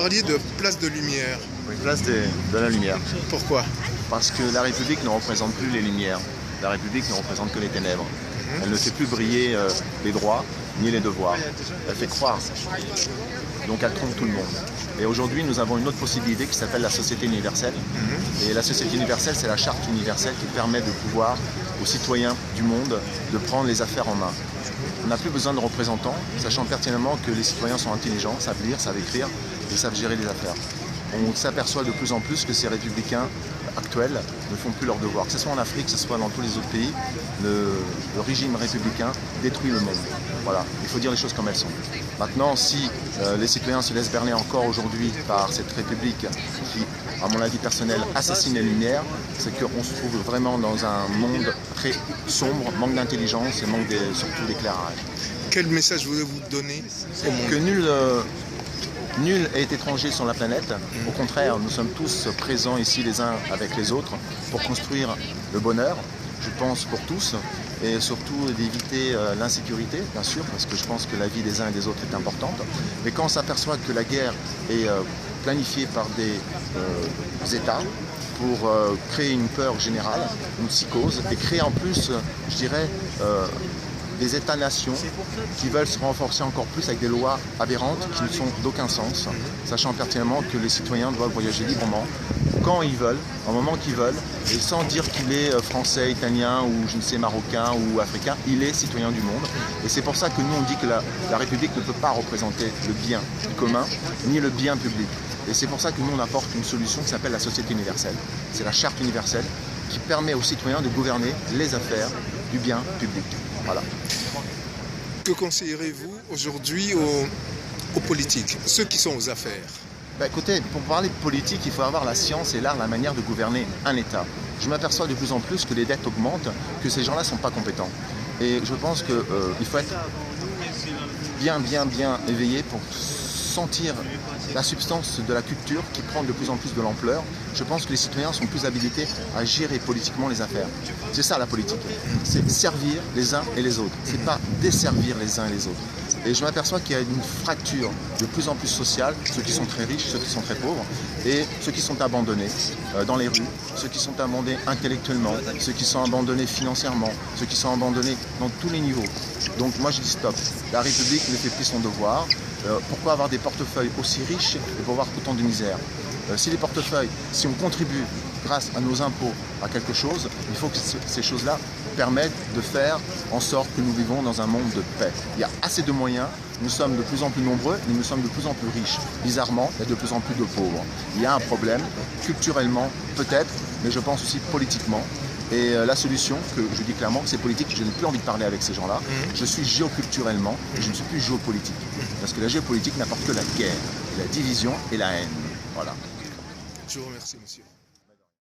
parliez de place de lumière. Oui, place de la lumière. Pourquoi? Parce que la République ne représente plus les lumières. La République ne représente que les ténèbres. Elle ne fait plus briller les droits ni les devoirs. Elle fait croire. Donc elle trompe tout le monde. Et aujourd'hui, nous avons une autre possibilité qui s'appelle la société universelle. Et la société universelle, c'est la charte universelle qui permet de pouvoir aux citoyens du monde de prendre les affaires en main. On n'a plus besoin de représentants, sachant pertinemment que les citoyens sont intelligents, savent lire, savent écrire et savent gérer les affaires. On s'aperçoit de plus en plus que ces républicains actuels ne font plus leur devoir. Que ce soit en Afrique, que ce soit dans tous les autres pays, le régime républicain détruit le monde. Voilà, il faut dire les choses comme elles sont. Maintenant, si les citoyens se laissent berner encore aujourd'hui par cette république qui, à mon avis personnel, assassine les lumières, c'est qu'on se trouve vraiment dans un monde très sombre, manque d'intelligence et manque surtout d'éclairage. Quel message voulez-vous donner au monde? Que nul est étranger sur la planète. Au contraire, nous sommes tous présents ici les uns avec les autres pour construire le bonheur, je pense pour tous, et surtout d'éviter l'insécurité, bien sûr, parce que je pense que la vie des uns et des autres est importante. Mais quand on s'aperçoit que la guerre est planifiée par des États pour créer une peur générale, une psychose, et créer en plus, je dirais, des États-nations qui veulent se renforcer encore plus avec des lois aberrantes qui ne sont d'aucun sens, sachant pertinemment que les citoyens doivent voyager librement, quand ils veulent, au moment qu'ils veulent, et sans dire qu'il est français, italien ou je ne sais marocain ou africain, il est citoyen du monde. Et c'est pour ça que nous on dit que la République ne peut pas représenter le bien commun ni le bien public. Et c'est pour ça que nous on apporte une solution qui s'appelle la société universelle. C'est la charte universelle qui permet aux citoyens de gouverner les affaires du bien public. Voilà. Que conseillerez-vous aujourd'hui aux politiques, ceux qui sont aux affaires? Écoutez, pour parler de politique, il faut avoir la science et l'art, la manière de gouverner un État. Je m'aperçois de plus en plus que les dettes augmentent, que ces gens-là ne sont pas compétents. Et je pense qu'il faut être bien éveillé pour sentir la substance de la culture qui prend de plus en plus de l'ampleur. Je pense que les citoyens sont plus habilités à gérer politiquement les affaires. C'est ça la politique, c'est servir les uns et les autres, c'est pas desservir les uns et les autres. Et je m'aperçois qu'il y a une fracture de plus en plus sociale, ceux qui sont très riches, ceux qui sont très pauvres, et ceux qui sont abandonnés dans les rues, ceux qui sont abandonnés intellectuellement, ceux qui sont abandonnés financièrement, ceux qui sont abandonnés dans tous les niveaux. Donc moi je dis stop, la République ne fait plus son devoir. Pourquoi avoir des portefeuilles aussi riches et pour avoir autant de misère? Si les portefeuilles, si on contribue grâce à nos impôts à quelque chose, il faut que ces choses-là permettent de faire en sorte que nous vivons dans un monde de paix. Il y a assez de moyens, nous sommes de plus en plus nombreux, mais nous sommes de plus en plus riches. Bizarrement, il y a de plus en plus de pauvres. Il y a un problème, culturellement peut-être, mais je pense aussi politiquement. Et la solution, que je dis clairement, c'est politique, je n'ai plus envie de parler avec ces gens-là. Je suis géoculturellement, et je ne suis plus géopolitique. Parce que la géopolitique n'apporte que la guerre, la division et la haine. Voilà. Je vous remercie, monsieur.